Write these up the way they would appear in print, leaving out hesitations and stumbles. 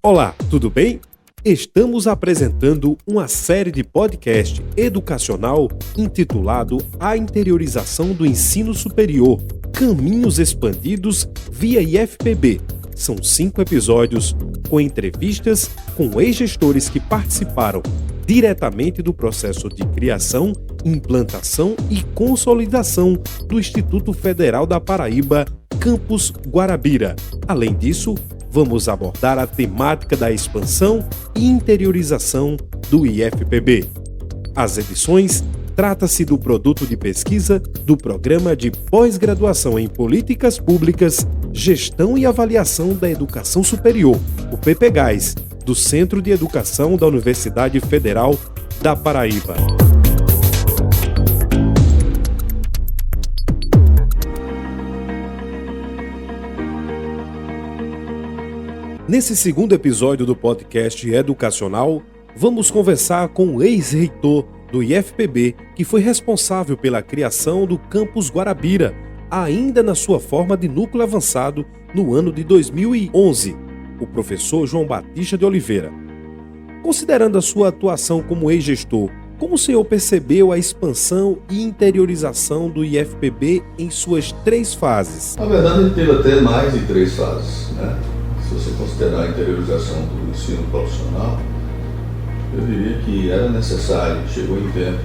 Olá, tudo bem? Estamos apresentando uma série de podcast educacional intitulado A Interiorização do Ensino Superior, Caminhos Expandidos via IFPB. São 5 episódios com entrevistas com ex-gestores que participaram diretamente do processo de criação, implantação e consolidação do Instituto Federal da Paraíba, Campus Guarabira. Além disso, vamos abordar a temática da expansão e interiorização do IFPB. As edições trata-se do produto de pesquisa do Programa de Pós-Graduação em Políticas Públicas, Gestão e Avaliação da Educação Superior, o PPGAS, do Centro de Educação da Universidade Federal da Paraíba. Nesse segundo episódio do podcast educacional, vamos conversar com o ex-reitor do IFPB, que foi responsável pela criação do Campus Guarabira, ainda na sua forma de núcleo avançado no ano de 2011, o professor João Batista de Oliveira. Considerando a sua atuação como ex-gestor, como o senhor percebeu a expansão e interiorização do IFPB em suas 3 fases? Na verdade, ele teve até mais de 3 fases, né? Se você considerar a interiorização do ensino profissional, eu diria que era necessário, chegou em tempo.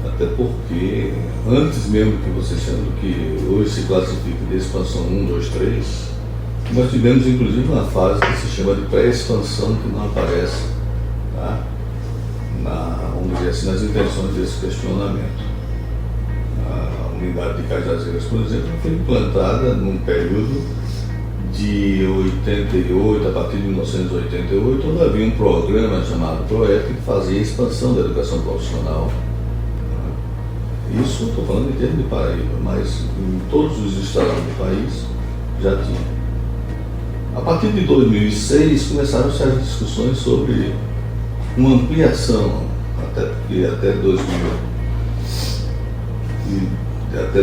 Até porque, antes mesmo que você sendo do que hoje se classifica de expansão 1, 2, 3, nós tivemos inclusive uma fase que se chama de pré-expansão, que não aparece, tá? Vamos dizer assim, nas intenções desse questionamento. A unidade de Cajazeiras, por exemplo, foi implantada num período de 88, a partir de 1988, onde havia um programa chamado PROEP que fazia a expansão da educação profissional. Isso estou falando em termos de Paraíba, mas em todos os estados do país já tinha. A partir de 2006 começaram-se as discussões sobre uma ampliação, até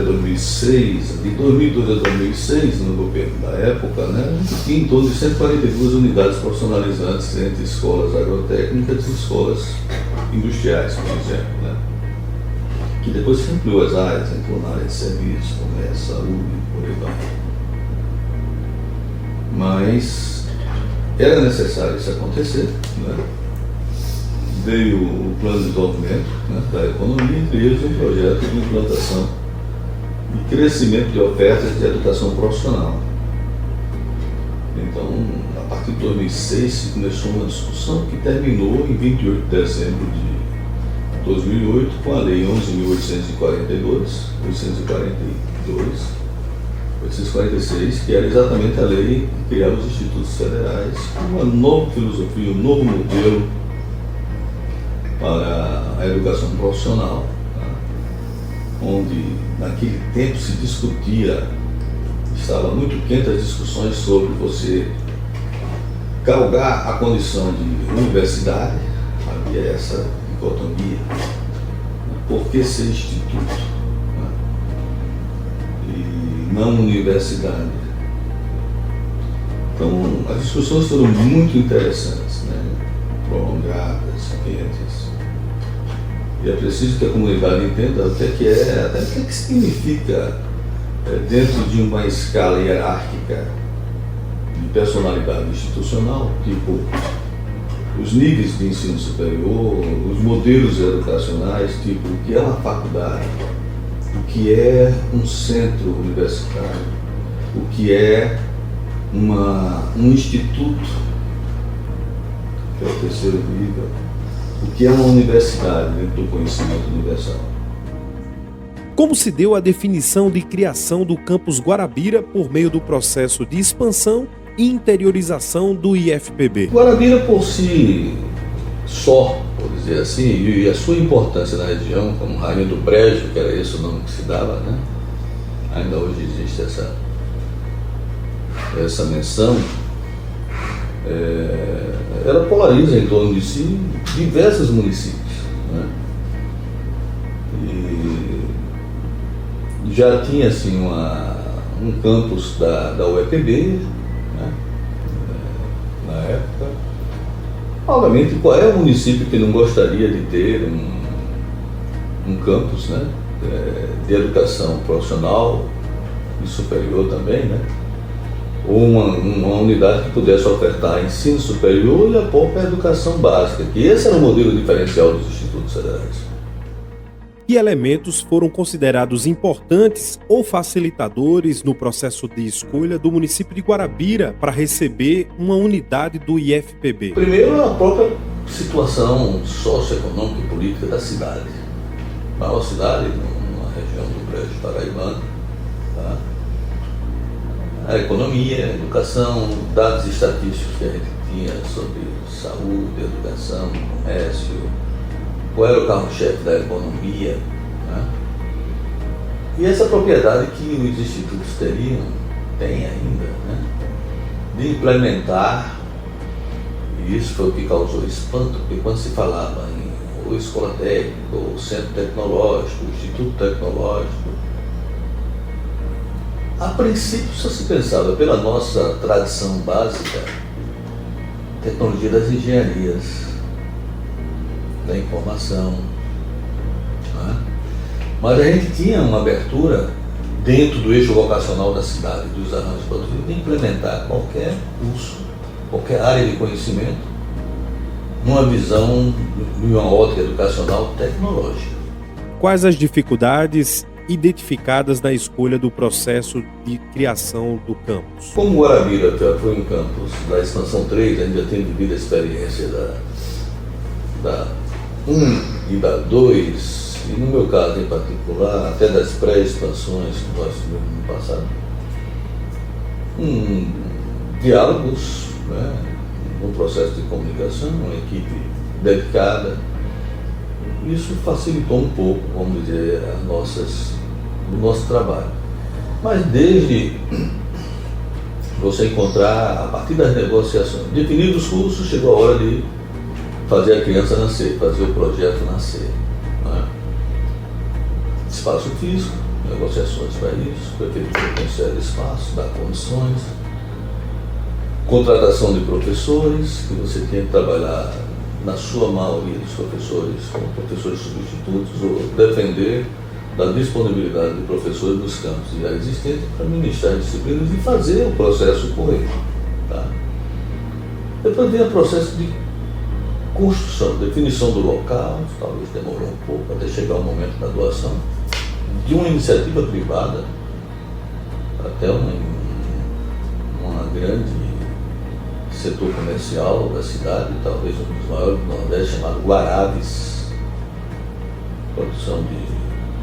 2006, de 2002 a 2006, no governo da época, né, tinha em torno de 142 unidades profissionalizantes entre escolas agrotécnicas e escolas industriais, por exemplo, né, que depois se ampliou as áreas, entrou na área de serviços, comércio, saúde, por aí vai. Mas era necessário isso acontecer, né? Veio o plano de desenvolvimento, né, da economia, entre eles um projeto de implantação e crescimento de ofertas de educação profissional. Então, a partir de 2006 se começou uma discussão que terminou em 28 de dezembro de 2008 com a Lei 846, que era exatamente a lei que criava os institutos federais, uma nova filosofia, um novo modelo para a educação profissional, tá? Onde naquele tempo se discutia, estava muito quente as discussões sobre você galgar a condição de universidade, havia essa dicotomia, por que ser instituto, né? E não universidade. Então as discussões foram muito interessantes, né? Prolongadas, quentes. E é preciso que a comunidade entenda até o que significa, dentro de uma escala hierárquica de personalidade institucional, tipo os níveis de ensino superior, os modelos educacionais, tipo o que é uma faculdade, o que é um centro universitário, o que é um instituto, que é o 3º nível, o que é uma universidade dentro do conhecimento universal. Como se deu a definição de criação do Campus Guarabira por meio do processo de expansão e interiorização do IFPB? Guarabira por si só, por dizer assim, e a sua importância na região, como Rainha do Brejo, que era esse o nome que se dava, né? Ainda hoje existe essa menção, ela polariza em torno de si diversos municípios, né? E já tinha assim um campus da UEPB, né? na época. Obviamente, qual é o município que não gostaria de ter um campus, né, de educação profissional e superior também, né? Ou uma unidade que pudesse ofertar ensino superior e a própria educação básica, que esse era o modelo diferencial dos institutos federais. Que elementos foram considerados importantes ou facilitadores no processo de escolha do município de Guarabira para receber uma unidade do IFPB? Primeiro, a própria situação socioeconômica e política da cidade. A maior cidade, numa região do Brejo Paraibano, tá? A economia, a educação, dados estatísticos que a gente tinha sobre saúde, educação, comércio, qual era o carro-chefe da economia, né? E essa propriedade que os institutos têm ainda, né, de implementar, e isso foi o que causou espanto, porque quando se falava em ou escola técnica, ou centro tecnológico, instituto tecnológico, a princípio só se pensava pela nossa tradição básica, tecnologia das engenharias, da informação, né? Mas a gente tinha uma abertura dentro do eixo vocacional da cidade, dos arranjos produtivos, de implementar qualquer curso, qualquer área de conhecimento, numa visão, numa ótica educacional tecnológica. Quais as dificuldades identificadas na escolha do processo de criação do campus? Como Guarabira foi um campus da expansão 3, a gente já tem vivido a experiência da 1 e da 2, e no meu caso em particular, até das pré-expansões que nós tivemos no passado, diálogos, né, um processo de comunicação, uma equipe dedicada. Isso facilitou um pouco, vamos dizer, o nosso trabalho. Mas desde você encontrar, a partir das negociações, definir os cursos, chegou a hora de fazer a criança nascer, fazer o projeto nascer, né? Espaço físico, negociações para isso, a prefeitura concede espaço, dá condições, contratação de professores, que você tem que trabalhar, na sua maioria dos professores, como professores substitutos, ou depender da disponibilidade de professores dos campos já existentes para ministrar disciplinas e fazer o processo correr. Tá? Depois vem o processo de construção, definição do local, talvez demorou um pouco até chegar o momento da doação, de uma iniciativa privada até uma grande setor comercial da cidade, talvez um dos maiores do Nordeste, chamado Guaraves,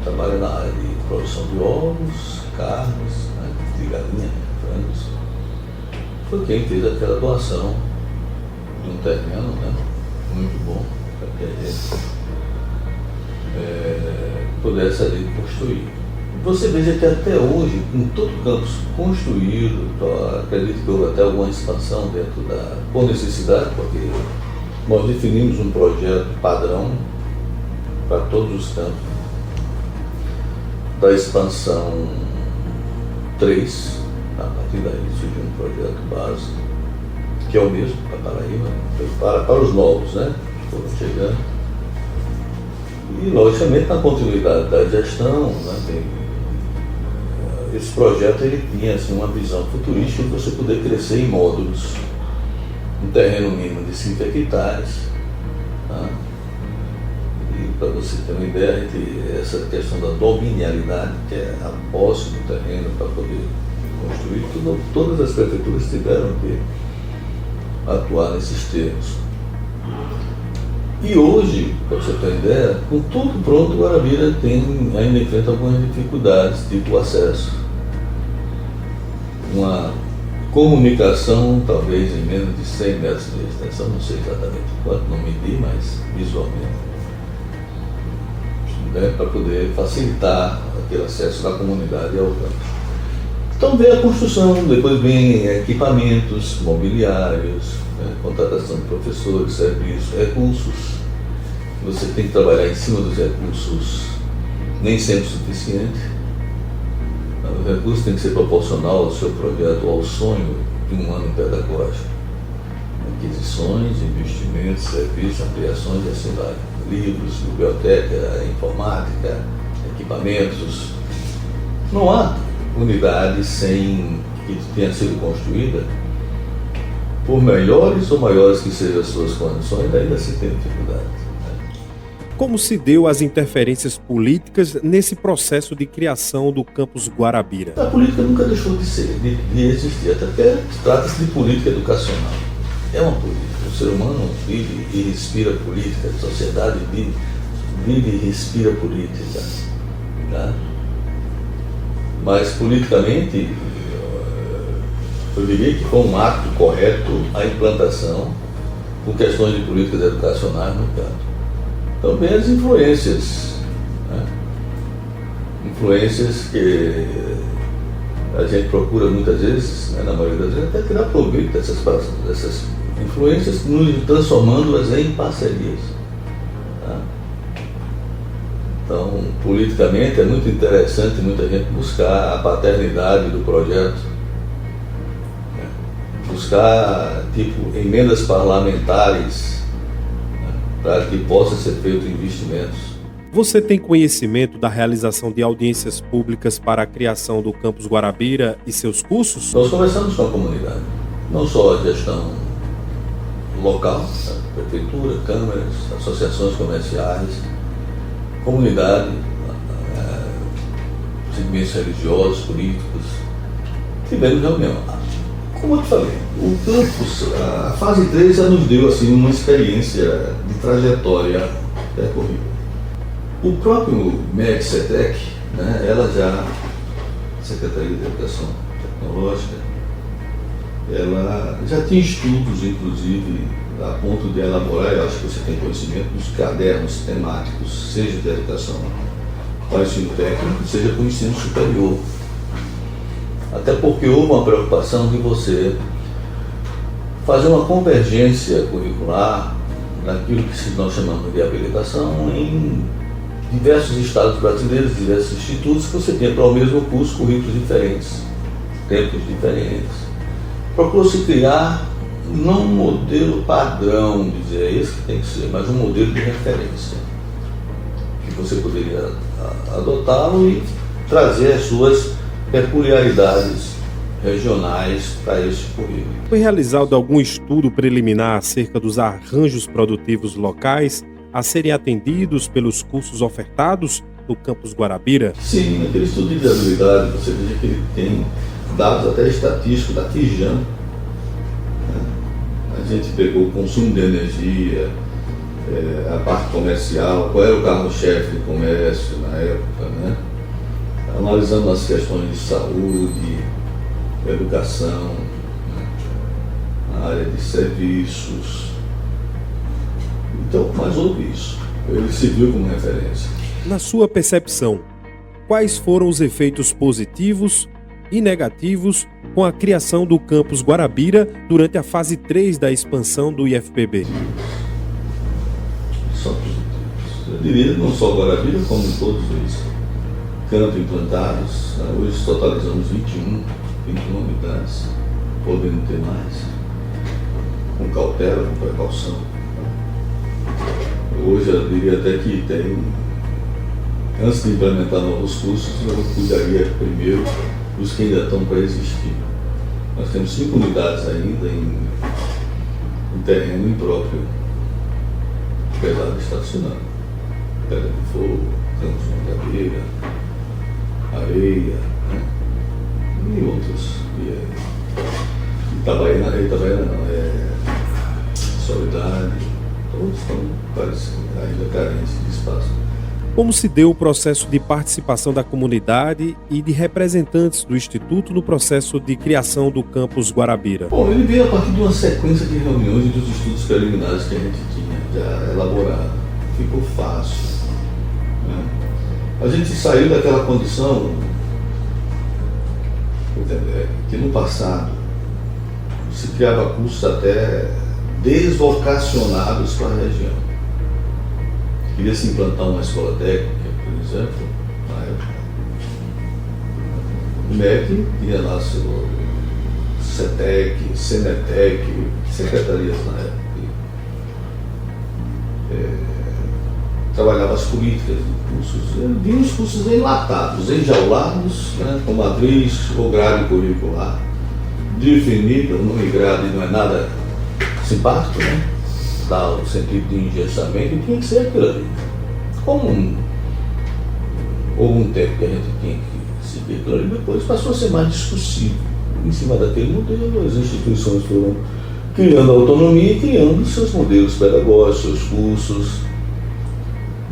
trabalha na área de produção de ovos, carnes, né, de galinha, frangos. Foi quem fez aquela doação de um terreno, né, muito bom, para que a gente pudesse ali construir. Você veja que até hoje, com todo o campus construído, acredito que houve até alguma expansão dentro por necessidade, porque nós definimos um projeto padrão para todos os campos da expansão 3, a partir daí surgiu um projeto básico, que é o mesmo para Paraíba, para os novos, né, que foram chegando. E, logicamente, na continuidade da gestão, né, esse projeto ele tinha assim, uma visão futurística de você poder crescer em módulos, um terreno mínimo de 5 hectares. Tá? E para você ter uma ideia, essa questão da dominialidade, que é a posse do terreno para poder construir, todas as prefeituras tiveram que atuar nesses termos. E hoje, para você ter uma ideia, com tudo pronto, o Guarabira ainda enfrenta algumas dificuldades, tipo o acesso. Uma comunicação, talvez em menos de 100 metros de extensão, não sei exatamente quanto, não medi, mas visualmente, né, para poder facilitar aquele acesso da comunidade ao campo. Então vem a construção, depois vem equipamentos, mobiliários, né, contratação de professores, serviços, recursos. Você tem que trabalhar em cima dos recursos, nem sempre suficiente. O recurso tem que ser proporcional ao seu projeto, ao sonho de um ano pedagógico. aquisições, investimentos, serviços, ampliações e assim vai. Livros, biblioteca, informática, equipamentos. Não há unidade sem que tenha sido construída, por melhores ou maiores que sejam as suas condições, ainda se tem dificuldade. Como se deu as interferências políticas nesse processo de criação do campus Guarabira? A política nunca deixou de existir, até porque trata-se de política educacional. É uma política. O ser humano vive e respira política, a sociedade vive e respira política. Tá? Mas politicamente, eu diria que foi um ato correto a implantação com questões de políticas educacionais no campo. Também as influências, né? Influências que a gente procura muitas vezes, né, na maioria das vezes, até tirar proveito dessas influências, nos transformando-as em parcerias. Tá? Então, politicamente, é muito interessante muita gente buscar a paternidade do projeto, né? Buscar, emendas parlamentares, para que possa ser feito investimentos. Você tem conhecimento da realização de audiências públicas para a criação do campus Guarabira e seus cursos? Nós conversamos com a comunidade, não só a gestão local, né? Prefeitura, câmaras, associações comerciais, comunidade, segmentos religiosos, políticos. Tivemos reunião. Como eu te falei, o campus, a fase 3 já nos deu assim, uma experiência de trajetória percorrida. O próprio MEC-CETEC, né, ela já, Secretaria de Educação Tecnológica, ela já tinha estudos, inclusive, a ponto de elaborar, eu acho que você tem conhecimento, dos cadernos temáticos, seja de educação para o ensino técnico, seja para o ensino superior. Até porque houve uma preocupação de você fazer uma convergência curricular naquilo que nós chamamos de habilitação em diversos estados brasileiros, diversos institutos, que você tenha para o mesmo curso currículos diferentes, tempos diferentes. Procurou-se criar não um modelo padrão, dizer é esse que tem que ser, mas um modelo de referência, que você poderia adotá-lo e trazer as suas peculiaridades regionais para esse currículo. Foi realizado algum estudo preliminar acerca dos arranjos produtivos locais a serem atendidos pelos cursos ofertados no campus Guarabira? Sim, naquele estudo de viabilidade, você veja que ele tem dados até estatísticos da Tijan. Né? A gente pegou o consumo de energia, a parte comercial, qual era o carro-chefe do comércio na época, né? Analisando as questões de saúde, educação, né? A área de serviços. Então, mas houve isso. Ele se viu como referência. Na sua percepção, quais foram os efeitos positivos e negativos com a criação do campus Guarabira durante a fase 3 da expansão do IFPB? Só positivos. Eu diria não só Guarabira, como todos os campos implantados. Hoje totalizamos 21 unidades, podendo ter mais, com cautela, com precaução. Hoje eu diria até que tem, antes de implementar novos cursos, eu cuidaria primeiro dos que ainda estão para existir. Nós temos 5 unidades ainda em terreno impróprio, apesar de estacionar. Pedra de Fogo, Campos de Mangabeira, Areia, né? E outros. Itabaiana não, Soledade, todos estão ainda carentes de espaço. Como se deu o processo de participação da comunidade e de representantes do Instituto no processo de criação do campus Guarabira? Bom, ele veio a partir de uma sequência de reuniões e dos estudos preliminares que a gente tinha já elaborado. Ficou fácil, né? A gente saiu daquela condição que no passado se criava cursos até desvocacionados para a região. Queria se implantar uma escola técnica, por exemplo, na época. O MEC tinha lá CETEC, Senetec, secretarias na época. Trabalhava as políticas de cursos. Eu vi os cursos enlatados, enjaulados, né, com matriz ou grade curricular, definida, nome e grade não é nada simpático, né? Dá o sentido de engessamento e tinha que ser aquilo ali. Como houve um tempo que a gente tinha que seguir aquilo ali, depois passou a ser mais discussível. Em cima daquele modelo, as instituições foram criando autonomia e criando seus modelos pedagógicos, seus cursos,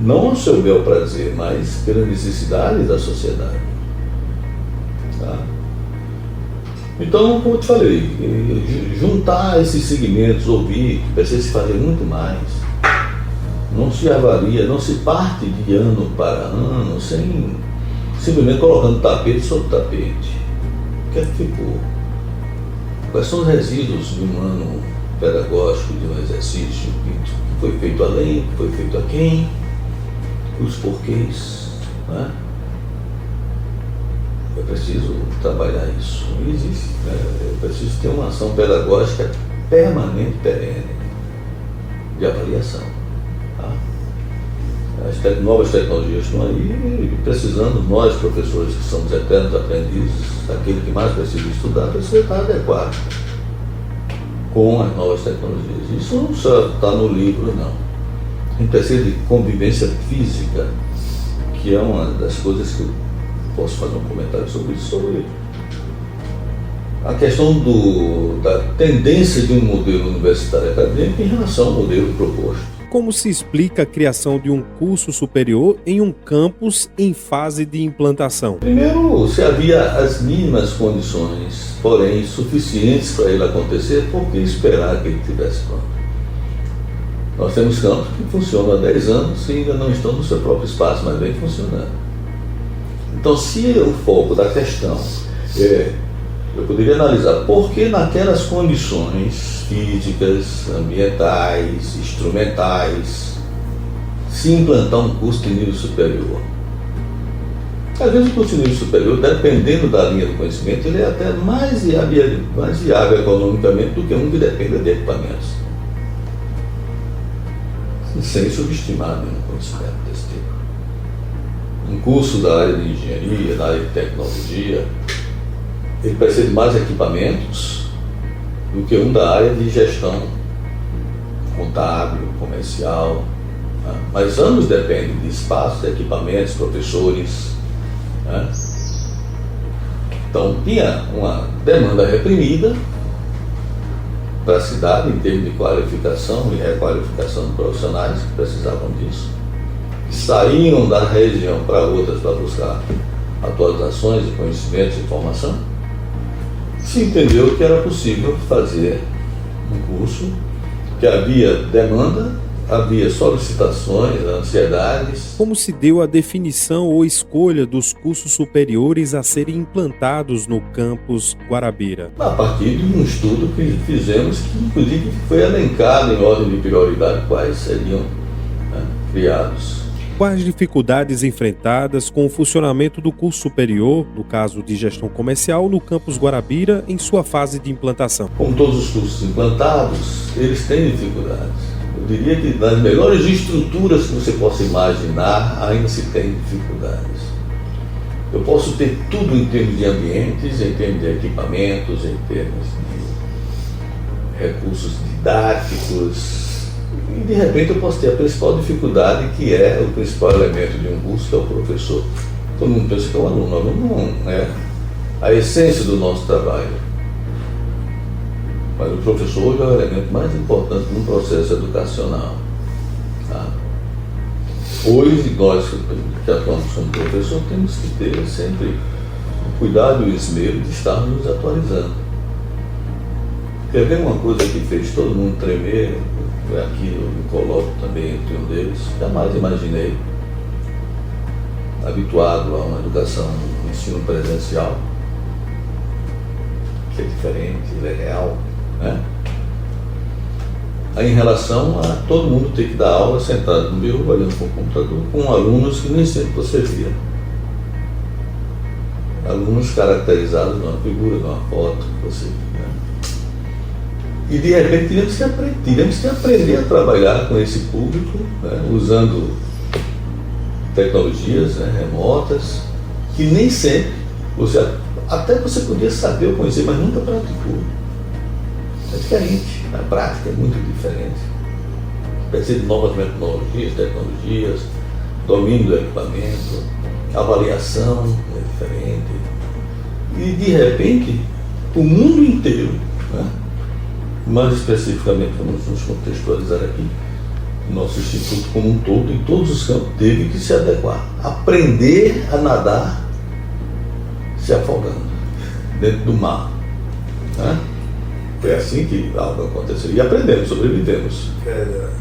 não ao seu bel prazer, mas pela necessidade da sociedade. Tá? Então, como eu te falei, juntar esses segmentos, ouvir, que precisa se fazer muito mais, não se avalia, não se parte de ano para ano, sem simplesmente colocando tapete sobre tapete. O que é que ficou? Quais são os resíduos de um ano pedagógico, de um exercício, que foi feito além, que foi feito a quem, os porquês, né? Eu preciso trabalhar isso. Não existe, né? Eu preciso ter uma ação pedagógica permanente, perene, de avaliação. Tá? As novas tecnologias estão aí e precisando, nós professores que somos eternos aprendizes, aquele que mais precisa estudar, precisa estar adequado com as novas tecnologias. Isso não só está no livro, não. A gente precisa de convivência física, que é uma das coisas que eu posso fazer um comentário sobre isso, sobre a questão da tendência de um modelo universitário acadêmico em relação ao modelo proposto. Como se explica a criação de um curso superior em um campus em fase de implantação? Primeiro, se havia as mínimas condições, porém suficientes para ele acontecer, por que esperar que ele estivesse pronto? Nós temos campos que funcionam há 10 anos e ainda não estão no seu próprio espaço, mas vem funcionando. Então, se o foco da questão eu poderia analisar por que naquelas condições físicas, ambientais, instrumentais, se implantar um curso de nível superior. Às vezes o curso de nível superior, dependendo da linha do conhecimento, ele é até mais viável economicamente do que um que dependa de equipamentos. Sem subestimar nenhum conhecimento desse tipo. Um curso da área de engenharia, da área de tecnologia, ele precisa de mais equipamentos do que um da área de gestão contábil, comercial. Né? Mas ambos dependem de espaços, de equipamentos, professores. Né? Então tinha uma demanda reprimida para a cidade em termos de qualificação e requalificação de profissionais que precisavam disso, que saíam da região para outras para buscar atualizações de conhecimentos e informação. Se entendeu que era possível fazer um curso, que havia demanda, havia solicitações, ansiedades. Como se deu a definição ou escolha dos cursos superiores a serem implantados no campus Guarabira? A partir de um estudo que fizemos, que inclusive foi elencado em ordem de prioridade quais seriam criados. Quais dificuldades enfrentadas com o funcionamento do curso superior, no caso de gestão comercial, no campus Guarabira, em sua fase de implantação? Como todos os cursos implantados, eles têm dificuldades. Eu diria que nas melhores estruturas que você possa imaginar, ainda se tem dificuldades. Eu posso ter tudo em termos de ambientes, em termos de equipamentos, em termos de recursos didáticos, e de repente eu posso ter a principal dificuldade, que é o principal elemento de um curso, que é o professor. Todo mundo pensa que é o aluno. O aluno não é a essência do nosso trabalho. Mas o professor hoje é o elemento mais importante no processo educacional. Tá? Hoje, nós que atuamos como professor, temos que ter sempre o cuidado e o esmero de estarmos nos atualizando. Quer ver uma coisa que fez todo mundo tremer? Aqui eu me coloco também entre um deles. Jamais imaginei, habituado a uma educação, um ensino presencial, que é diferente, ele é real, né? Aí, em relação a todo mundo ter que dar aula sentado no meu, olhando para o computador, com alunos que nem sempre você via. alunos caracterizados numa figura, numa foto, você, né? E de repente tivemos que aprender a trabalhar com esse público, né? Usando tecnologias, né, remotas, que nem sempre até você podia saber ou conhecer, mas nunca praticou. É diferente, a prática é muito diferente. Precisa de novas metodologias, tecnologias, domínio do equipamento, avaliação é diferente. E de repente, o mundo inteiro, né, mais especificamente, vamos nos contextualizar aqui, nosso instituto como um todo, em todos os campos, teve que se adequar, aprender a nadar se afogando dentro do mar, né? Foi assim que algo aconteceu. E aprendemos, sobrevivemos.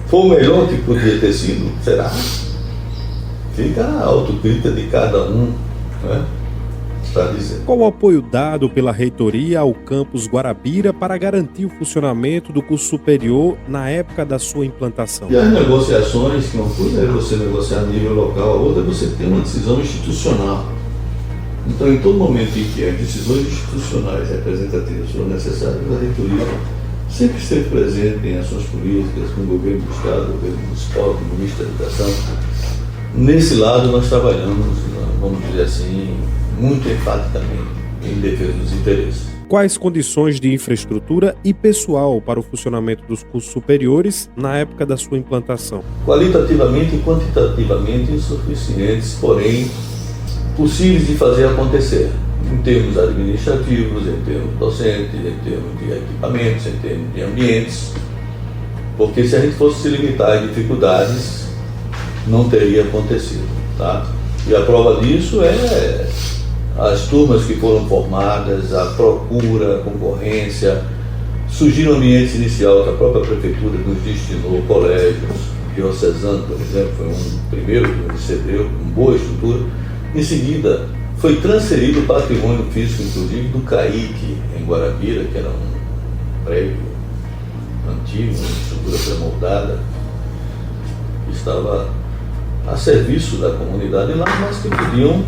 Foi o melhor que podia ter sido? Será? Fica a autocrítica de cada um, né, para dizer. Qual o apoio dado pela reitoria ao campus Guarabira para garantir o funcionamento do curso superior na época da sua implantação? E as negociações, que uma coisa é você negociar a nível local, a outra é você ter uma decisão institucional. Então, em todo momento em que as decisões institucionais representativas foram necessárias, a reitoria sempre esteve presente em ações políticas, com o governo do Estado, o governo municipal, com o ministro da Educação. Nesse lado, nós trabalhamos, vamos dizer assim, muito enfaticamente em defesa dos interesses. Quais condições de infraestrutura e pessoal para o funcionamento dos cursos superiores na época da sua implantação? Qualitativamente e quantitativamente insuficientes, porém possíveis de fazer acontecer, em termos administrativos, em termos docentes, em termos de equipamentos, em termos de ambientes, porque se a gente fosse se limitar a dificuldades, não teria acontecido, tá? E a prova disso é as turmas que foram formadas, a procura, a concorrência. Surgiram ambientes iniciais que a própria prefeitura nos destinou, colégios, diocesano, por exemplo, foi um primeiro que recebeu, com boa estrutura. Em seguida, foi transferido o patrimônio físico, inclusive, do CAIC, em Guarabira, que era um prédio antigo, uma estrutura pré-moldada, que estava a serviço da comunidade lá, mas que podiam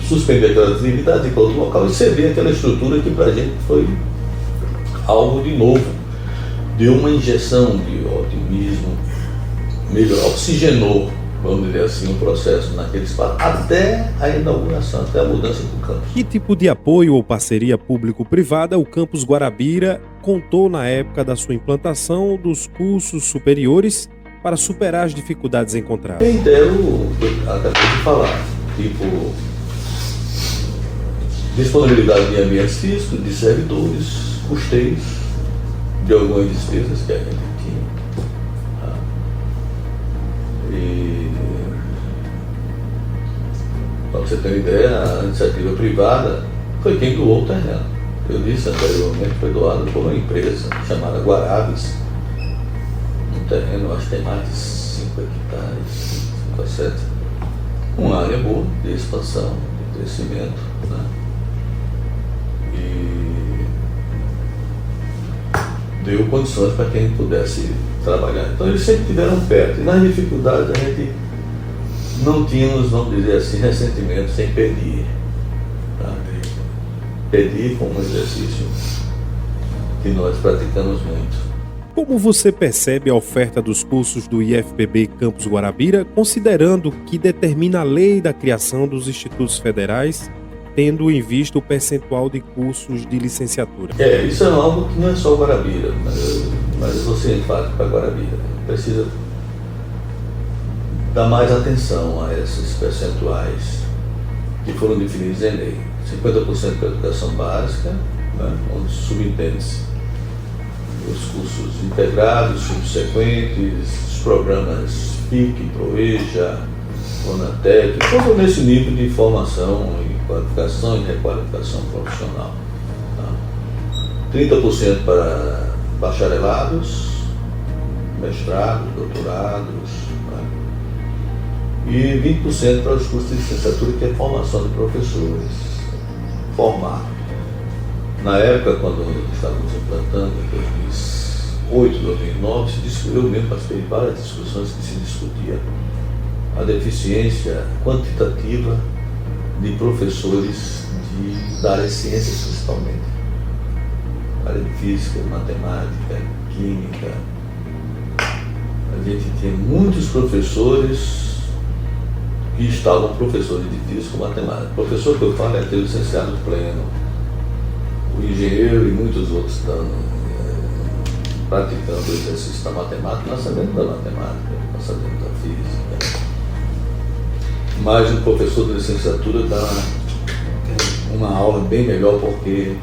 suspender aquelas atividades e ir para outro local e ceder aquela estrutura que para a gente foi algo de novo. Deu uma injeção de otimismo, melhor, oxigenou, vamos dizer assim, o processo naquele espaço, até a inauguração, até a mudança do campus. Que tipo de apoio ou parceria público-privada o campus Guarabira contou na época da sua implantação dos cursos superiores para superar as dificuldades encontradas? Reitero o que eu acabei de falar, tipo disponibilidade de ambientes físicos, de servidores, custeios de algumas despesas que a gente tinha. Tá? E, para você ter uma ideia, a iniciativa privada foi quem doou o terreno. Eu disse anteriormente, foi doado por uma empresa chamada Guarabes. Um terreno, acho que tem mais de 5 hectares, 5 a 7. Uma área boa de expansão, de crescimento, né? E deu condições para quem pudesse trabalhar. Então eles sempre estiveram perto. E nas dificuldades a gente não tínhamos, vamos dizer assim, ressentimento sem pedir. Tá? Pedir como um exercício que nós praticamos muito. Como você percebe a oferta dos cursos do IFPB Campus Guarabira, considerando que determina a lei da criação dos institutos federais, tendo em vista o percentual de cursos de licenciatura? Isso é algo que não é só Guarabira, mas você enfático para Guarabira. Precisa dar mais atenção a esses percentuais que foram definidos em lei. 50% para a educação básica, né, onde subentende-se os cursos integrados, subsequentes, os programas PIC, PROEJA, Conatec, todo nesse nível de formação e qualificação e requalificação profissional. Tá? 30% para bacharelados, mestrados, doutorados, né? E 20% para os cursos de licenciatura, que é formação de professores, formar. Na época, quando estávamos implantando, em 2008, 2009, eu mesmo participei de várias discussões que se discutia a deficiência quantitativa de professores da área de ciências, principalmente. Área de física, matemática, química. A gente tinha muitos professores que estavam professores de física e matemática. O professor que eu falo é aquele licenciado pleno, o engenheiro e muitos outros praticando o exercício da matemática. Nós sabemos da matemática, nós sabemos da física. Mas um professor de licenciatura dá uma aula bem melhor, porque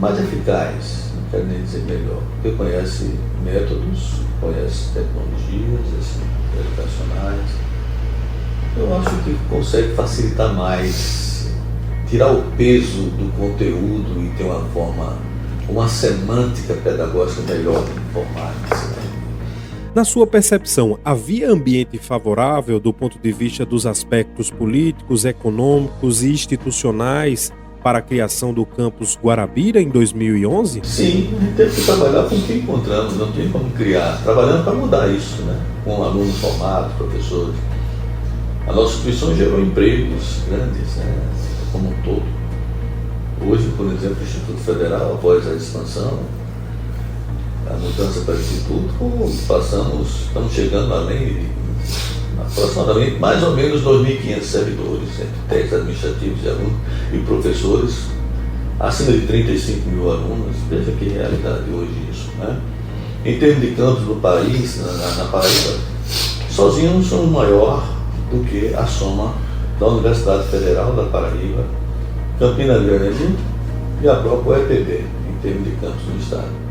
mais eficaz, não quero nem dizer melhor, porque conhece métodos, conhece tecnologias educacionais. Eu acho que consegue facilitar mais, tirar o peso do conteúdo e ter uma semântica pedagógica melhor de informar. Na sua percepção, havia ambiente favorável do ponto de vista dos aspectos políticos, econômicos e institucionais para a criação do campus Guarabira em 2011? Sim, a gente teve que trabalhar com o que encontramos, não tem como criar, trabalhando para mudar isso, né? Com alunos formados, professores. A nossa instituição gerou empregos grandes, né? Como um todo. Hoje, por exemplo, o Instituto Federal, após a expansão, a mudança para o Instituto, estamos chegando além de aproximadamente mais ou menos 2.500 servidores, entre técnicos administrativos e alunos e professores, acima de 35 mil alunos. Veja que realidade hoje isso, né? Em termos de campos do país, na Paraíba, sozinhos somos maior do que a soma da Universidade Federal da Paraíba, Campina Grande e a própria UEPB, em termos de campos no estado.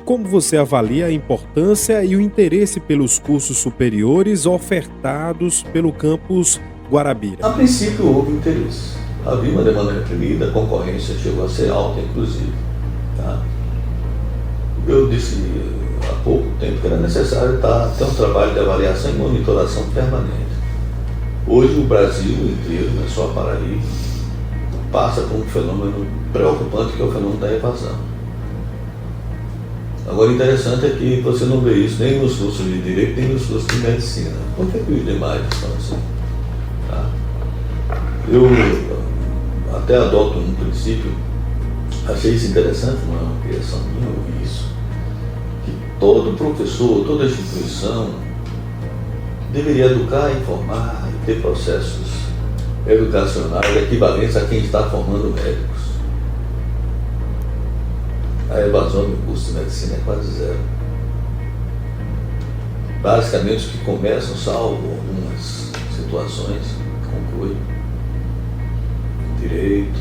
Como você avalia a importância e o interesse pelos cursos superiores ofertados pelo campus Guarabira? A princípio houve interesse. Havia uma demanda reprimida, a concorrência chegou a ser alta, inclusive. Tá? Eu disse há pouco tempo que era necessário ter um trabalho de avaliação e monitoração permanente. Hoje o Brasil inteiro, não é só a Paraíba, passa por um fenômeno preocupante, que é o fenômeno da evasão. Agora, o interessante é que você não vê isso nem nos cursos de Direito, nem nos cursos de Medicina. Por que os demais estão assim? Tá? Eu até adoto um princípio, achei isso interessante, não é uma criação minha, eu vi isso, que todo professor, toda instituição deveria educar, informar e ter processos educacionais equivalentes a quem está formando médicos. A evasão do curso de medicina é quase zero. Basicamente, os que começam, salvo algumas situações, concluem. Direito,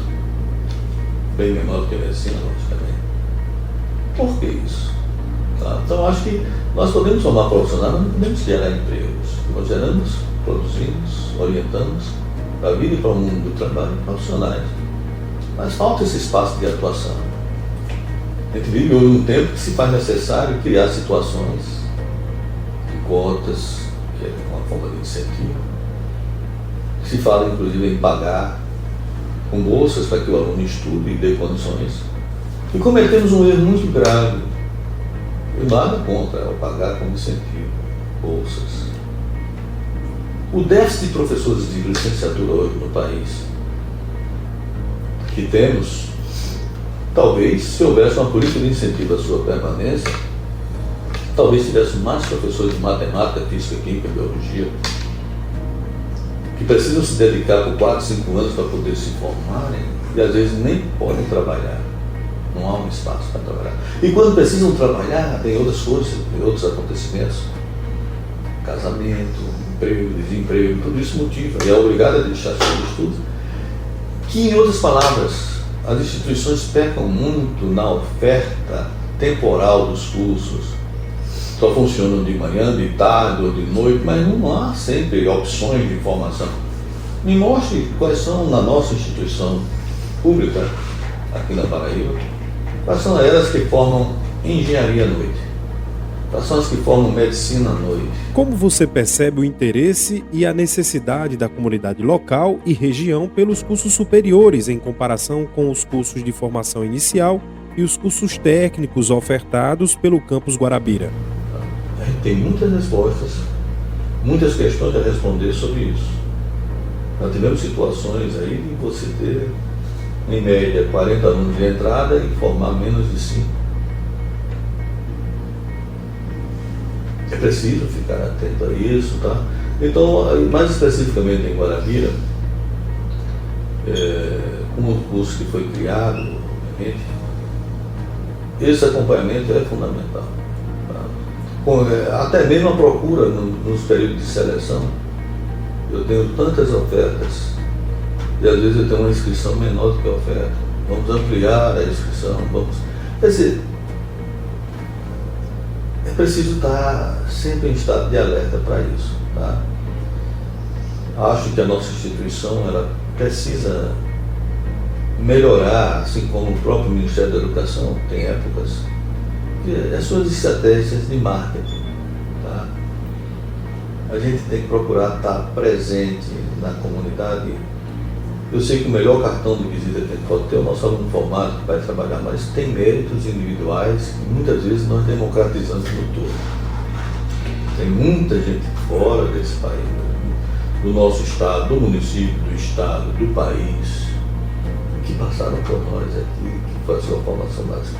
bem menor do que a medicina, logicamente. Por que isso? Tá? Então, acho que nós podemos formar profissionais, mas não podemos gerar empregos. Nós geramos, produzimos, orientamos para a vida e para o mundo do trabalho profissionais. Mas falta esse espaço de atuação. A gente vive hoje um tempo que se faz necessário criar situações de cotas, que é uma forma de incentivo. Se fala inclusive em pagar com bolsas para que o aluno estude e dê condições. E cometemos um erro muito grave. Eu nada contra o pagar como incentivo, bolsas. O déficit de professores de licenciatura hoje no país que temos, talvez, se houvesse uma política de incentivo à sua permanência, talvez tivesse mais professores de matemática, física, química, biologia, que precisam se dedicar por 4, 5 anos para poder se formarem e às vezes nem podem trabalhar. Não há um espaço para trabalhar. E quando precisam trabalhar, tem outras coisas, tem outros acontecimentos. Casamento, emprego, desemprego, tudo isso motiva. E é obrigado a deixar seus estudos. Que, em outras palavras, as instituições pecam muito na oferta temporal dos cursos. Só funcionam de manhã, de tarde ou de noite, mas não há sempre opções de formação. Me mostre quais são na nossa instituição pública, aqui na Paraíba, quais são elas que formam engenharia à noite, quais são as que formam medicina à noite. Como você percebe o interesse e a necessidade da comunidade local e região pelos cursos superiores em comparação com os cursos de formação inicial e os cursos técnicos ofertados pelo campus Guarabira? A gente tem muitas respostas, muitas questões a responder sobre isso. Nós tivemos situações aí de você ter, em média, 40 alunos de entrada e formar menos de 5. É preciso ficar atento a isso, tá? Então, mais especificamente em Guarabira, como o curso que foi criado, obviamente, esse acompanhamento é fundamental. Tá? Até mesmo a procura nos períodos de seleção, eu tenho tantas ofertas e às vezes eu tenho uma inscrição menor do que a oferta. Vamos ampliar a inscrição, Quer dizer, é preciso estar sempre em estado de alerta para isso. Tá? Acho que a nossa instituição ela precisa melhorar, assim como o próprio Ministério da Educação tem épocas, as suas estratégias de marketing. Tá? A gente tem que procurar estar presente na comunidade. Eu sei que o melhor cartão de visita que a gente pode ter é o nosso aluno formado que vai trabalhar, mas tem méritos individuais que muitas vezes nós democratizamos no todo. Tem muita gente fora desse país, do nosso estado, do município, do estado, do país, que passaram por nós aqui, que foi a sua formação básica.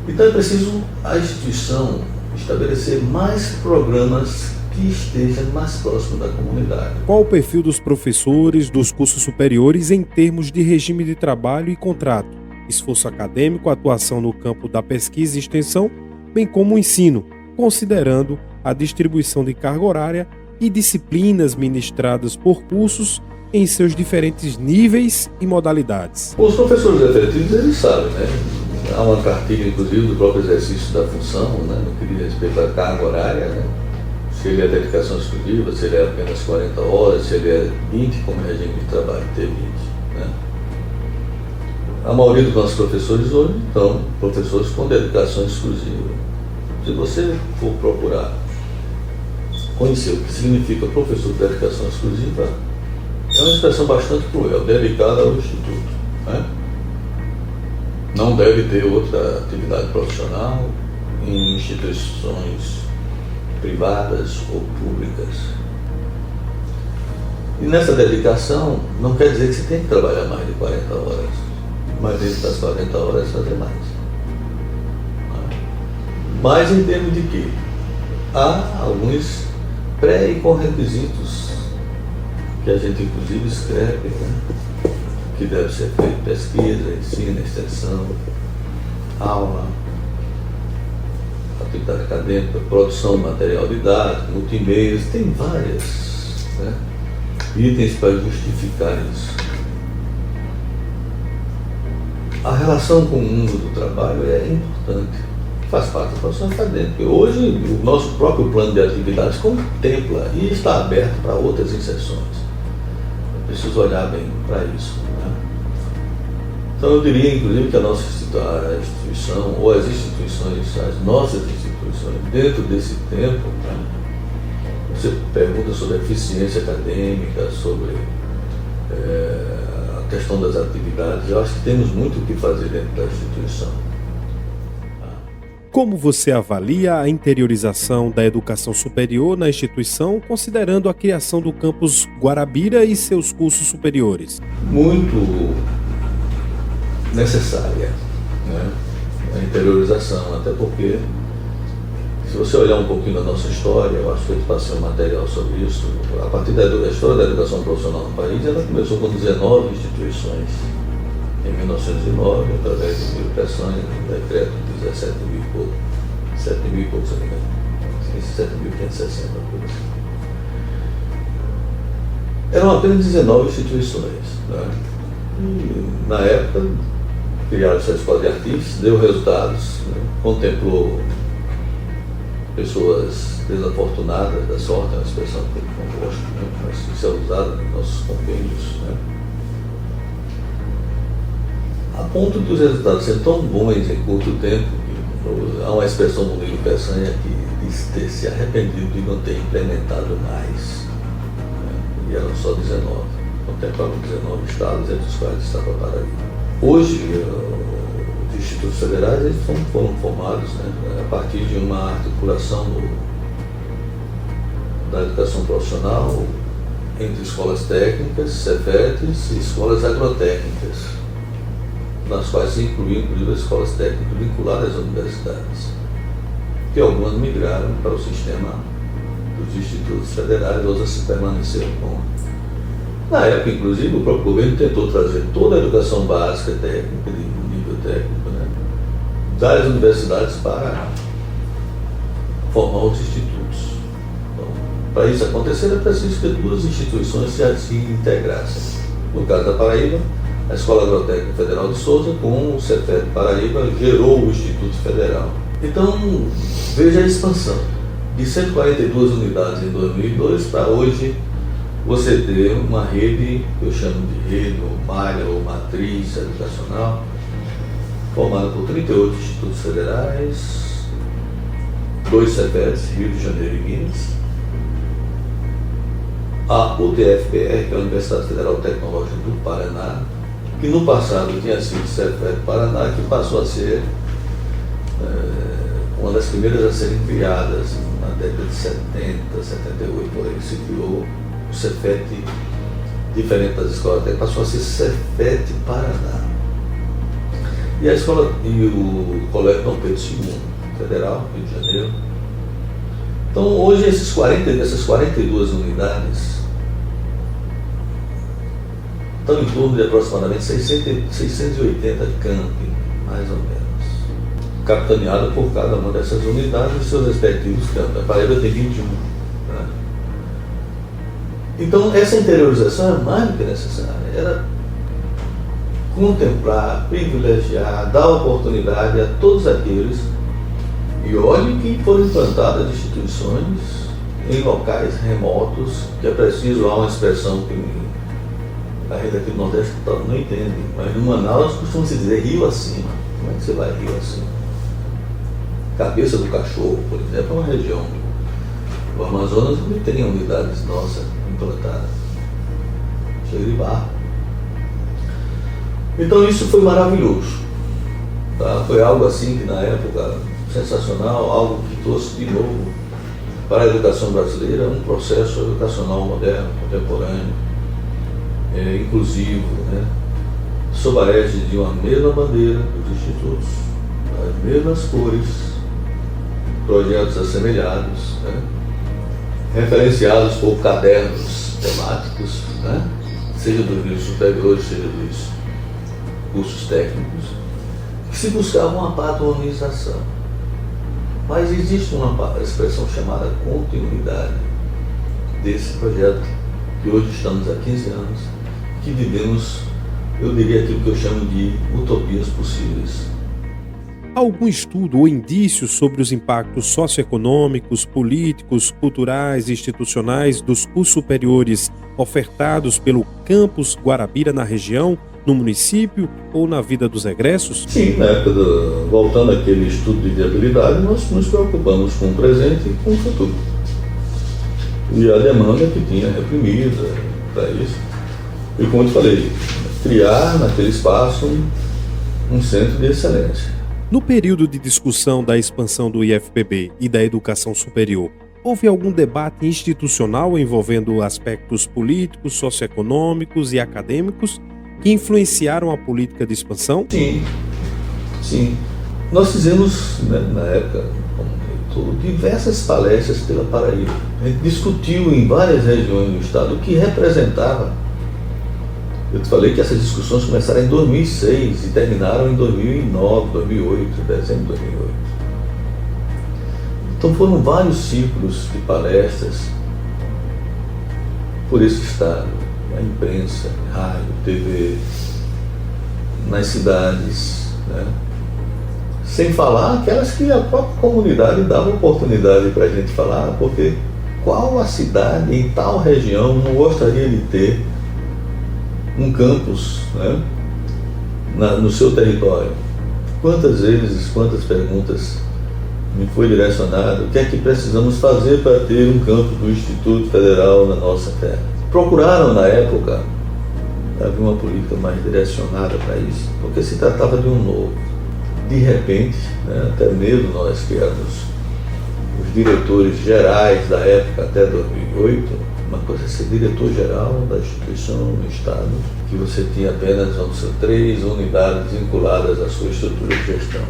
Então é preciso a instituição estabelecer mais programas que estejam mais próximos da comunidade. Qual o perfil dos professores dos cursos superiores em termos de regime de trabalho e contrato, esforço acadêmico, atuação no campo da pesquisa e extensão, bem como o ensino, considerando a distribuição de carga horária e disciplinas ministradas por cursos em seus diferentes níveis e modalidades? Os professores efetivos, eles sabem, né? Há uma cartilha, inclusive, do próprio exercício da função, né? No que diz respeito à carga horária, né? Se ele é dedicação exclusiva, se ele é apenas 40 horas, se ele é 20, como regime de trabalho, ter 20. Né? A maioria dos nossos professores hoje estão professores com dedicação exclusiva. Se você for procurar conhecer o que significa professor de dedicação exclusiva, é uma expressão bastante cruel, dedicada ao Instituto. Né? Não deve ter outra atividade profissional em instituições privadas ou públicas. E nessa dedicação, não quer dizer que você tem que trabalhar mais de 40 horas, mas dentro das 40 horas fazer mais. Mas em termos de quê? Há alguns pré e com-requisitos que a gente inclusive escreve, né? Que deve ser feito pesquisa, ensino, extensão, aula, atividade acadêmica, produção de material didático, multimeios, tem várias, né, itens para justificar isso. A relação com o mundo do trabalho é importante, faz parte da produção acadêmica. Hoje, o nosso próprio plano de atividades contempla e está aberto para outras inserções. É preciso olhar bem para isso. Né? Então, eu diria, inclusive, que a nossa instituição, ou as instituições, as nossas instituições, dentro desse tempo, né, você pergunta sobre a eficiência acadêmica, sobre a questão das atividades, eu acho que temos muito o que fazer dentro da instituição. Como você avalia a interiorização da educação superior na instituição, considerando a criação do campus Guarabira e seus cursos superiores? Muito necessária, né? A interiorização, até porque, se você olhar um pouquinho da nossa história, eu acho que eu passei um material sobre isso, a partir da história da educação profissional no país, ela começou com 19 instituições, em 1909, através de Emílio Peçanha, um decreto de 17 mil e pouco, 7 mil e pouco, se não me engano, 7.560, por assim. Eram apenas 19 instituições, né? E, na época, criaram essa escola de artistas, deu resultados, né? Contemplou pessoas desafortunadas da sorte, é uma expressão que eu não gosto, né? Mas isso é usado nos nossos compêndios, né? A ponto dos resultados serem tão bons em curto tempo, que há uma expressão do Emílio Peçanha que diz ter se arrependido de não ter implementado mais, né? E eram só 19, contemplavam 19 estados, entre os quais estava a Paraíba. Hoje, os institutos federais eles foram formados, né, a partir de uma articulação da educação profissional entre escolas técnicas, Cefetes e escolas agrotécnicas, nas quais se incluíam inclusive as escolas técnicas vinculadas às universidades, que algumas migraram para o sistema dos institutos federais, outras se permaneceram com. Na época, inclusive, o próprio governo tentou trazer toda a educação básica técnica, de nível técnico, né, das universidades para formar os institutos. Então, para isso acontecer, é preciso que duas instituições se integrassem. No caso da Paraíba, a Escola Agrotécnica Federal de Souza, com o Cefet Paraíba, gerou o Instituto Federal. Então, veja a expansão. De 142 unidades em 2002 para hoje, você ter uma rede, que eu chamo de rede, ou malha, ou matriz educacional, formada por 38 institutos federais, 2 Cefets, Rio de Janeiro e Minas, a UTFPR, que é a Universidade Federal Tecnológica do Paraná, que no passado tinha sido Cefet Paraná, que passou a ser uma das primeiras a serem criadas na década de 70, 78, por aí se criou o Cefet, diferente das escolas, até passou a ser Cefet Paraná. E a escola e o Colégio Dom Pedro II, Federal, Rio de Janeiro. Então hoje essas 42 unidades estão em torno de aproximadamente 680 campi, mais ou menos, capitaneado por cada uma dessas unidades e seus respectivos campos. A Paraíba tem 21. Né? Então essa interiorização é mais do que necessária. Era contemplar, privilegiar, dar oportunidade a todos aqueles, e olhe que foram implantadas instituições em locais remotos, que é preciso, há uma expressão que a rede aqui do Nordeste não entende, mas no Manaus costuma se dizer rio acima. Como é que você vai rio acima? Cabeça do Cachorro, por exemplo, é uma região do Amazonas que tem unidades nossas implantadas. Cheio de barro. Então isso foi maravilhoso. Tá? Foi algo assim que na época, sensacional, algo que trouxe de novo para a educação brasileira um processo educacional moderno, contemporâneo, inclusivo, né? Sob a égide de uma mesma bandeira dos institutos, as mesmas cores, projetos assemelhados, né? Referenciados por cadernos temáticos, né? Seja dos níveis superiores, seja dos cursos técnicos, que se buscava uma padronização. Mas existe uma expressão chamada continuidade desse projeto, que hoje estamos há 15 anos, que vivemos, eu diria, aquilo que eu chamo de utopias possíveis. Algum estudo ou indício sobre os impactos socioeconômicos, políticos, culturais e institucionais dos cursos superiores ofertados pelo campus Guarabira na região, no município ou na vida dos egressos? Sim, na época, voltando àquele estudo de viabilidade, nós nos preocupamos com o presente e com o futuro. E a demanda que tinha reprimida para isso. E como eu te falei, criar naquele espaço um centro de excelência. No período de discussão da expansão do IFPB e da educação superior, houve algum debate institucional envolvendo aspectos políticos, socioeconômicos e acadêmicos que influenciaram a política de expansão? Sim. Nós fizemos, né, na época, como reitor, diversas palestras pela Paraíba. A gente discutiu em várias regiões do estado o que representava. Eu te falei que essas discussões começaram em 2006 e terminaram em 2009, 2008, dezembro de 2008. Então foram vários ciclos de palestras por esse estado, na imprensa, rádio, TV, nas cidades, né? Sem falar aquelas que a própria comunidade dava oportunidade para a gente falar, porque qual a cidade em tal região não gostaria de ter um campus, né, no seu território? Quantas vezes, quantas perguntas me foi direcionado, o que é que precisamos fazer para ter um campus do Instituto Federal na nossa terra? Procuraram na época haver uma política mais direcionada para isso, porque se tratava de um novo. De repente, né, até mesmo nós que éramos os diretores gerais da época até 2008, Uma coisa é ser diretor-geral da instituição no Estado, que você tinha apenas, vamos dizer, 3 unidades vinculadas à sua estrutura de gestão.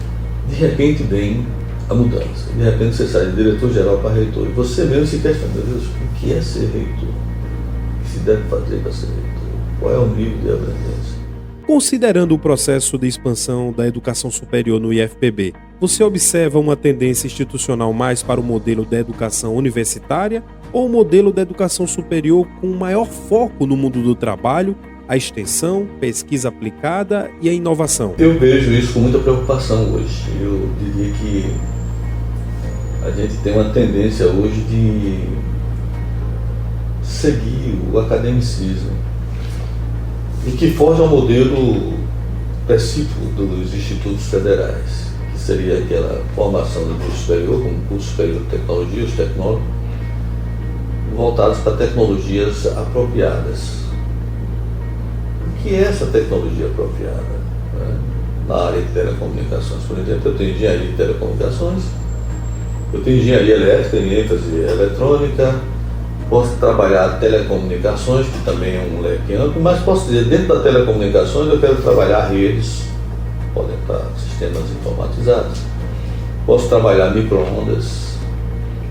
De repente vem a mudança. De repente você sai de diretor-geral para reitor. E você mesmo se questiona, meu Deus, o que é ser reitor? O que se deve fazer para ser reitor? Qual é o nível de abrangência? Considerando o processo de expansão da educação superior no IFPB, você observa uma tendência institucional mais para o modelo da educação universitária ou o modelo da educação superior com maior foco no mundo do trabalho, a extensão, pesquisa aplicada e a inovação? Eu vejo isso com muita preocupação hoje. Eu diria que a gente tem uma tendência hoje de seguir o academicismo, e que foge ao modelo específico dos institutos federais, que seria aquela formação do curso superior, como curso superior de tecnologia, os tecnólogos, voltados para tecnologias apropriadas. O que é essa tecnologia apropriada? Na área de telecomunicações, por exemplo, eu tenho engenharia de telecomunicações, eu tenho engenharia elétrica em ênfase eletrônica, posso trabalhar telecomunicações, que também é um leque amplo, mas posso dizer, dentro da telecomunicações eu quero trabalhar redes, podem estar sistemas informatizados, posso trabalhar micro-ondas,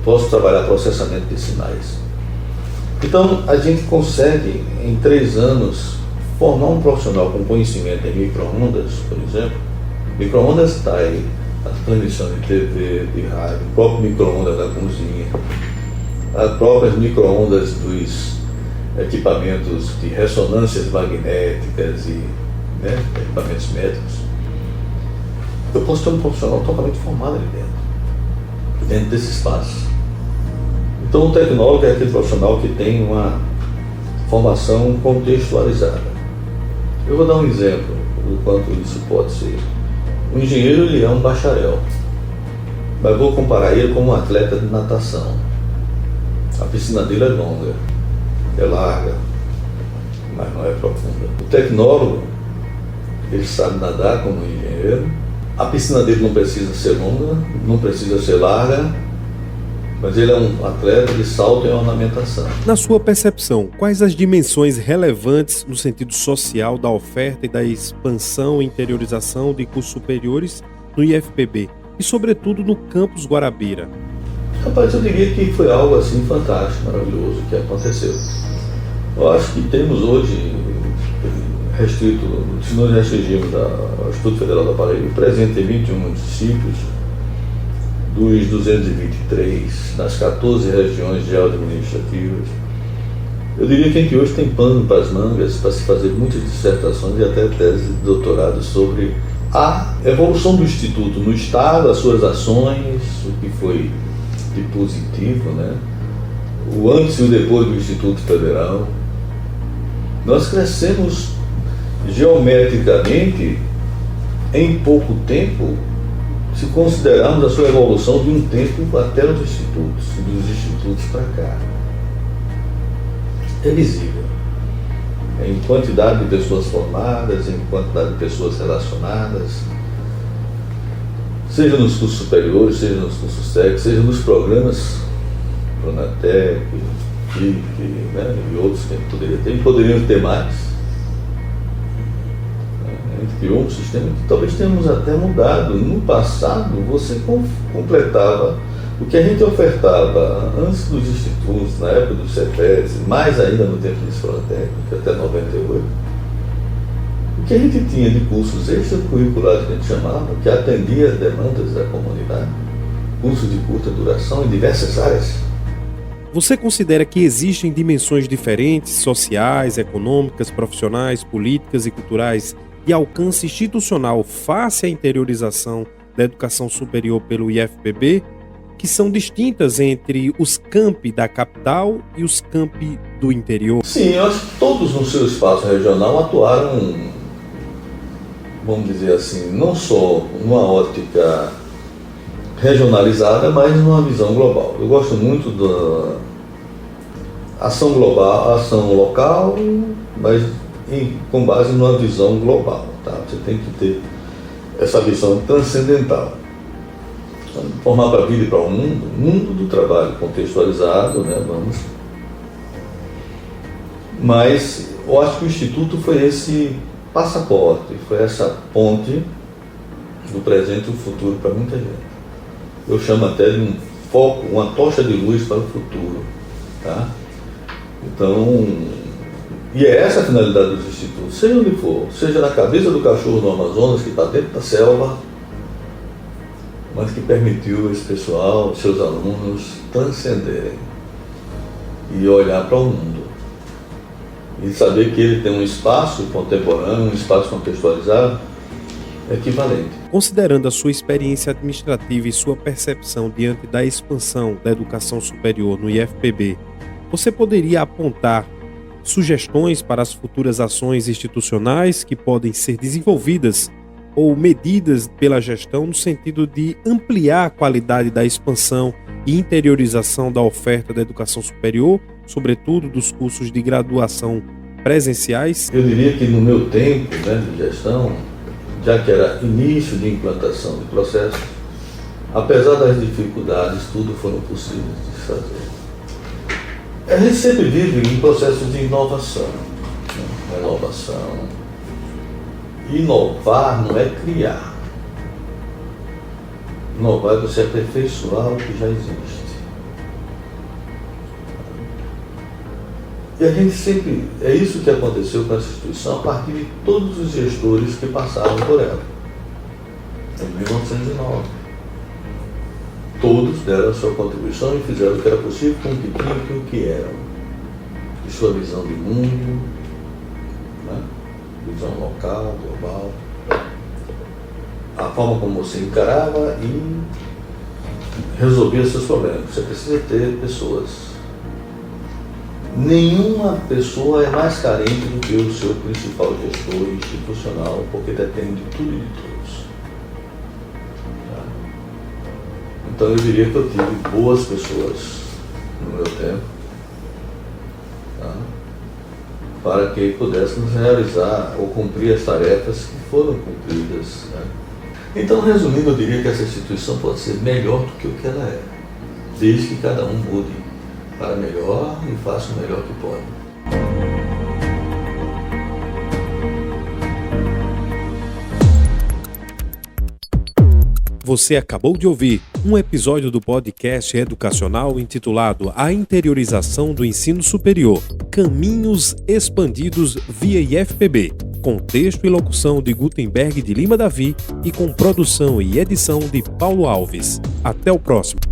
posso trabalhar processamento de sinais. Então, a gente consegue, em 3 anos, formar um profissional com conhecimento em micro-ondas, por exemplo. Micro-ondas está aí, a transmissão de TV, de rádio, o próprio micro-ondas da cozinha, as próprias micro-ondas dos equipamentos de ressonâncias magnéticas e equipamentos médicos. Eu posso ter um profissional totalmente formado ali dentro desse espaço. Então o tecnólogo é aquele profissional que tem uma formação contextualizada. Eu vou dar um exemplo do quanto isso pode ser. O engenheiro ele é um bacharel, mas vou comparar ele com um atleta de natação. A piscina dele é longa, é larga, mas não é profunda. O tecnólogo, ele sabe nadar como engenheiro. A piscina dele não precisa ser longa, não precisa ser larga, mas ele é um atleta de salto e ornamentação. Na sua percepção, quais as dimensões relevantes no sentido social da oferta e da expansão e interiorização de cursos superiores no IFPB e, sobretudo, no campus Guarabira? Rapaz, eu diria que foi algo assim fantástico, maravilhoso que aconteceu. Eu acho que temos hoje restrito, se nós restringimos ao Instituto Federal da Paraíba, presente em 21 municípios, dos 223, nas 14 regiões geoadministrativas. Eu diria que a gente hoje tem pano para as mangas para se fazer muitas dissertações e até teses de doutorado sobre a evolução do Instituto no Estado, as suas ações, o que foi de positivo, o antes e o depois do Instituto Federal. Nós crescemos geometricamente em pouco tempo, se considerarmos a sua evolução de um tempo até os institutos, dos institutos para cá. É visível. Em quantidade de pessoas formadas, em quantidade de pessoas relacionadas, seja nos cursos superiores, seja nos cursos técnicos, seja nos programas Pronatec, PIC, e outros que a gente poderia ter, e poderíamos ter mais. A gente criou um sistema que talvez tenhamos até mudado. No passado, você completava o que a gente ofertava antes dos institutos, na época dos CETES, mais ainda no tempo de escola técnica, até 98. O que a gente tinha de cursos extracurriculares, que a gente chamava, que atendia as demandas da comunidade, cursos de curta duração em diversas áreas. Você considera que existem dimensões diferentes, sociais, econômicas, profissionais, políticas e culturais, de alcance institucional face à interiorização da educação superior pelo IFPB, que são distintas entre os campi da capital e os campi do interior? Sim, eu acho que todos no seu espaço regional atuaram, vamos dizer assim, não só numa ótica regionalizada, mas numa visão global. Eu gosto muito da ação global, ação local, mas com base numa visão global. Tá? Você tem que ter essa visão transcendental. Formar para a vida e para o mundo do trabalho contextualizado, vamos Mas eu acho que o Instituto foi esse passaporte, foi essa ponte do presente e do futuro para muita gente. Eu chamo até de um foco, uma tocha de luz para o futuro. Tá? Então, e é essa a finalidade dos institutos, seja onde for, seja na cabeça do cachorro no Amazonas, que está dentro da selva, mas que permitiu esse pessoal, seus alunos, transcenderem e olhar para o mundo. E saber que ele tem um espaço contemporâneo, um espaço contextualizado, equivalente. Considerando a sua experiência administrativa e sua percepção diante da expansão da educação superior no IFPB, você poderia apontar sugestões para as futuras ações institucionais que podem ser desenvolvidas ou medidas pela gestão no sentido de ampliar a qualidade da expansão e interiorização da oferta da educação superior, sobretudo dos cursos de graduação presenciais? Eu diria que no meu tempo, de gestão, já que era início de implantação de processos, apesar das dificuldades, tudo foram possíveis de fazer. A gente sempre vive em processos de inovação. Inovar não é criar. Inovar é você aperfeiçoar o que já existe. E a gente sempre, é isso que aconteceu com essa instituição a partir de todos os gestores que passaram por ela. Em 1909. Todos deram a sua contribuição e fizeram o que era possível com o que tinham e com o que eram. De sua visão de mundo, visão local, global, a forma como você encarava e resolvia seus problemas. Você precisa ter pessoas. Nenhuma pessoa é mais carente do que o seu principal gestor institucional, porque depende de tudo e de todos. Tá? Então eu diria que eu tive boas pessoas no meu tempo, tá? Para que pudéssemos realizar ou cumprir as tarefas que foram cumpridas. Né? Então, resumindo, eu diria que essa instituição pode ser melhor do que o que ela é, desde que cada um mude para melhor e faça o melhor que pode. Você acabou de ouvir um episódio do podcast educacional intitulado A Interiorização do Ensino Superior, Caminhos Expandidos via IFPB, com texto e locução de Gutenberg de Lima Davi e com produção e edição de Paulo Alves. Até o próximo.